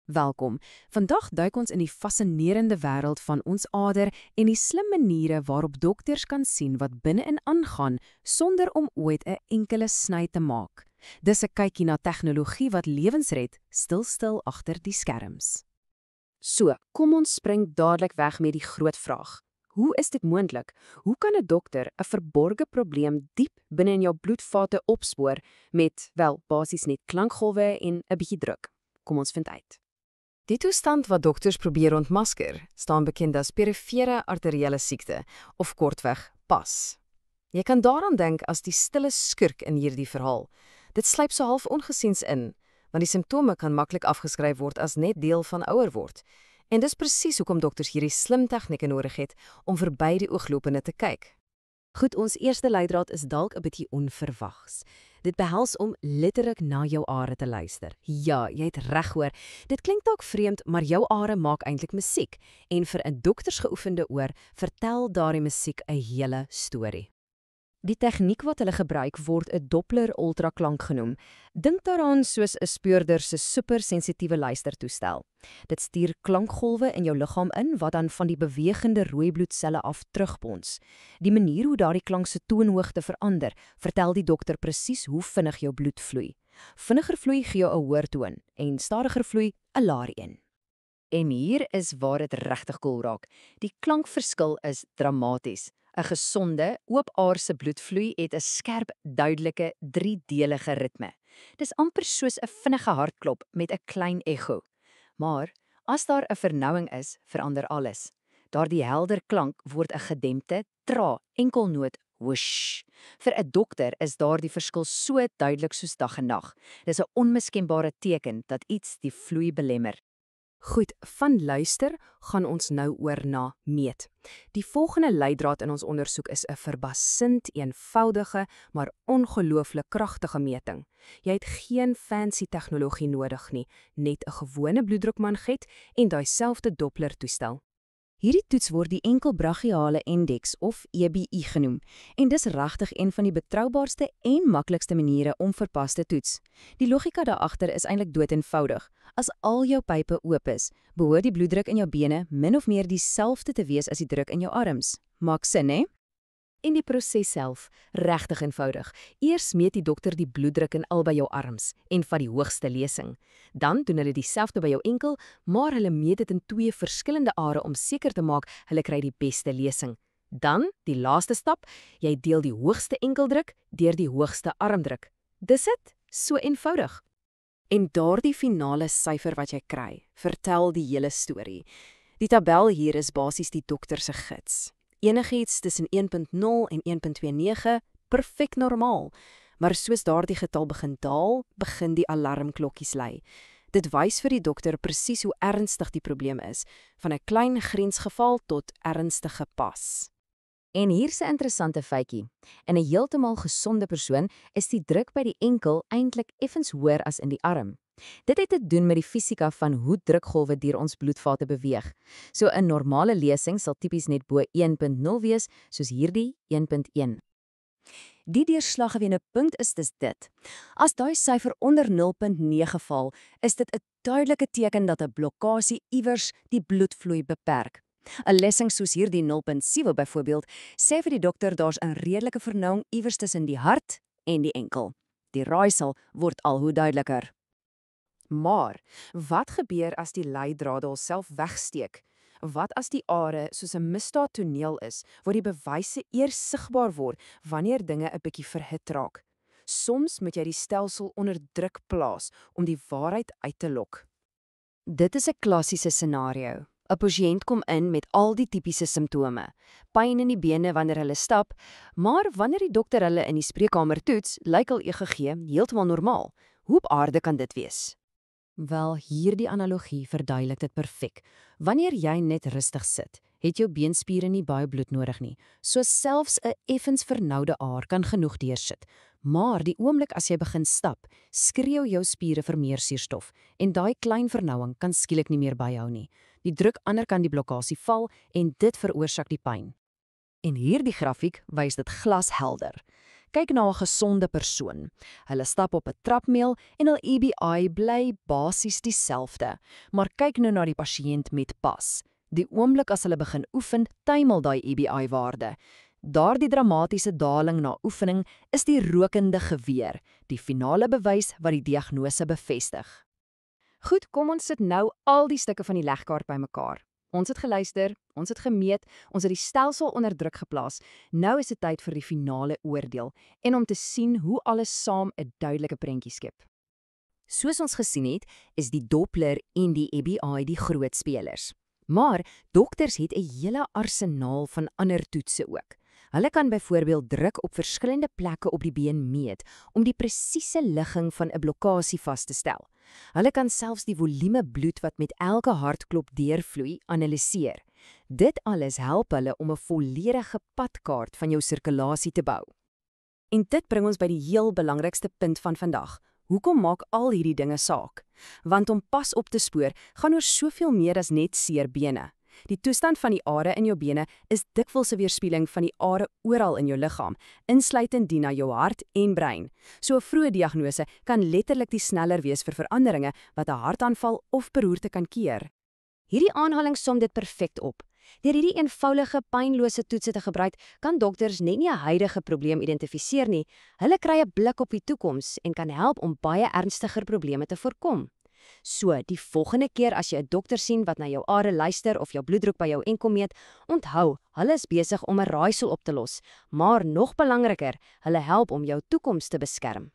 Welkom. Vandag duik ons in die fascinerende wêreld van ons ader en die slim maniere waarop dokters kan sien wat binne-in aangaan sonder om ooit 'n enkele sny te maak. Dis 'n kykie na tegnologie wat lewens red, stil agter die skerms. So, kom ons spring dadelik weg met die groot vraag. Hoe is dit moontlik? Hoe kan 'n dokter 'n verborgde probleem diep binne in jou bloedvate opspoor met, wel, basies net klankgolwe en 'n bietjie druk? Kom ons vind uit. Die toestand wat dokters probeer ontmasker, staan bekend as perifere arteriële siekte, of kortweg PAS. Jy kan daaraan dink as die stille skurk in hierdie verhaal. Dit sluip so half ongesiens in, want die simptome kan maklik afgeskryf word as net deel van ouer word. En dis presies hoekom dokters hierdie slim tegnieke nodig het om verby die ooglopende te kyk. Goed, ons eerste leidraad is dalk 'n bietjie onverwags. Dit behels om letterlik na jou are te luister. Ja, jy het reg hoor. Dit klink dalk vreemd, maar jou are maak eintlik musiek en vir 'n doktersgeoefende oor vertel daardie musiek 'n hele storie. Die tegniek wat hulle gebruik word 'n Doppler ultraklank genoem. Dink daaraan soos 'n speurder se supersensitiewe luistertoestel. Dit stuur klankgolwe in jou liggaam in wat dan van die bewegende rooi bloedselle af terugbons. Die manier hoe daardie klank se toonhoogte verander, vertel die dokter presies hoe vinnig jou bloed vloei. Vinniger vloei gee jou 'n hoër toon en stadiger vloei 'n laer een. En hier is waar dit regtig cool raak. Die klankverskil is dramaties. 'n Gesonde, oopaarse bloedvloei het 'n skerp, duidelike, driedelige ritme. Dis amper soos 'n vinnige hartklop met 'n klein ekho. Maar as daar 'n vernouing is, verander alles. Daardie helder klank word 'n gedempte, trae enkelnoot whoosh. Vir 'n dokter is daardie verskil so duidelik soos dag en nag. Dis 'n onmiskenbare teken dat iets die vloei belemmer. Goed, van luister gaan ons nou oor na meet. Die volgende leidraad in ons ondersoek is 'n verbasend eenvoudige, maar ongelooflik kragtige meting. Jy het geen fancy tegnologie nodig nie, net 'n gewone bloeddrukmanget en daai selfde Doppler toestel. Hierdie toets word die enkelbrachiale indeks of EBI genoem en dis regtig een van die betroubaarste en maklikste maniere om verpas te toets. Die logika daagter is eintlik doeteenvoudig. As al jou pype oop is, behoort die bloeddruk in jou bene min of meer dieselfde te wees as die druk in jou arms. Maak sin, hè? En die proses self, regtig eenvoudig. Eers meet die dokter die bloeddruk in albei jou arms en vat die hoogste lesing. Dan doen hulle dieselfde by jou enkel, maar hulle meet dit in 2 verskillende are om seker te maak hulle kry die beste lesing. Dan, die laaste stap, jy deel die hoogste enkeldruk deur die hoogste armdruk. Dis dit, so eenvoudig. En daardie finale syfer wat jy kry, vertel die hele storie. Die tabel hier is basies die dokter se gids. Enigiets tussen 1.0 en 1.29, perfek normaal. Maar soos daardie getal begin daal, begin die alarmklokkies lui. Dit wys vir die dokter presies hoe ernstig die probleem is, van 'n klein grensgeval tot ernstige PAS. En hier's 'n interessante feitjie. In 'n heeltemal gesonde persoon is die druk by die enkel eintlik effens hoër as in die arm. Dit het te doen met die fisika van hoe drukgolwe deur ons bloedvate beweeg. So 'n normale lesing sal tipies net bo 1.0 wees, soos hierdie 1.1. Die deurslaggewende punt is dus dit. As daai syfer onder 0.9 val, is dit 'n duidelike teken dat 'n blokkasie iewers die bloedvloei beperk. 'n Lesing soos hierdie 0.7 byvoorbeeld, sê vir die dokter daar's 'n redelike vernouing iewers tussen die hart en die enkel. Die raaisel word al hoe duideliker. Maar, wat gebeur as die leidrade alself wegsteek? Wat as die are soos 'n misdaadtoneel is, waar die bewyse eers sigbaar word wanneer dinge 'n bietjie verhit raak? Soms moet jy die stelsel onder druk plaas om die waarheid uit te lok. Dit is 'n klassiese scenario. 'n Pasiënt kom in met al die tipiese simptome. Pyn in die bene wanneer hulle stap, maar wanneer die dokter hulle in die spreekkamer toets, lyk al EKG heeltemal normaal. Hoe op aarde kan dit wees? Wel, hierdie analogie verduidelik dit perfek. Wanneer jy net rustig sit, het jou beenspiere nie baie bloed nodig nie. So selfs 'n effens vernoude aar kan genoeg deursit. Maar die oomblik as jy begin stap, skreeu jou spiere vir meer suurstof en daai klein vernouing kan skielik nie meer byhou nie. Die druk ander kan die blokkasie val en dit veroorsaak die pyn. En hierdie grafiek wys dit glashelder. Kyk na 'n gesonde persoon. Hulle stap op 'n trapmeel en hul EBI bly basies dieselfde. Maar kyk nou na die pasiënt met PAS. Die oomblik as hulle begin oefen, tuimel daai EBI-waarde. Daardie dramatiese daling na oefening is die rokende geweer, die finale bewys wat die diagnose bevestig. Goed, kom ons sit nou al die stukke van die legkaart bymekaar. Ons het geluister, ons het gemeet, ons het die stelsel onder druk geplaas. Nou is dit tyd vir die finale oordeel en om te sien hoe alles saam 'n duidelike prentjie skep. Soos ons gesien het, is die Doppler en die EBI die groot spelers. Maar dokters het 'n hele arsenaal van ander toetse ook. Hulle kan byvoorbeeld druk op verskillende plekke op die been meet om die presiese ligging van 'n blokkasie vas te stel. Hulle kan selfs die volume bloed wat met elke hartklop deurvloei analiseer. Dit alles help hulle om 'n volledige padkaart van jou sirkulasie te bou. En dit bring ons by die heel belangrikste punt van vandag. Hoekom maak al hierdie dinge saak? Want om PAS op te spoor gaan oor soveel meer as net seer bene. Die toestand van die are in jou bene is dikwels 'n weerspieëling van die are oral in jou liggaam, insluitend die na jou hart en brein. So 'n vroeë diagnose kan letterlik die sneller wees vir veranderinge wat 'n hartaanval of beroerte kan keer. Hierdie aanhaling som dit perfek op. Deur hierdie eenvoudige, pynlose toetse te gebruik, kan dokters net nie 'n huidige probleem identifiseer nie. Hulle kry 'n blik op die toekoms en kan help om baie ernstiger probleme te voorkom. So, die volgende keer as jy 'n dokter sien wat na jou are luister of jou bloeddruk by jou enkel meet, onthou, hulle is besig om 'n raaisel op te los, maar nog belangriker, hulle help om jou toekoms te beskerm.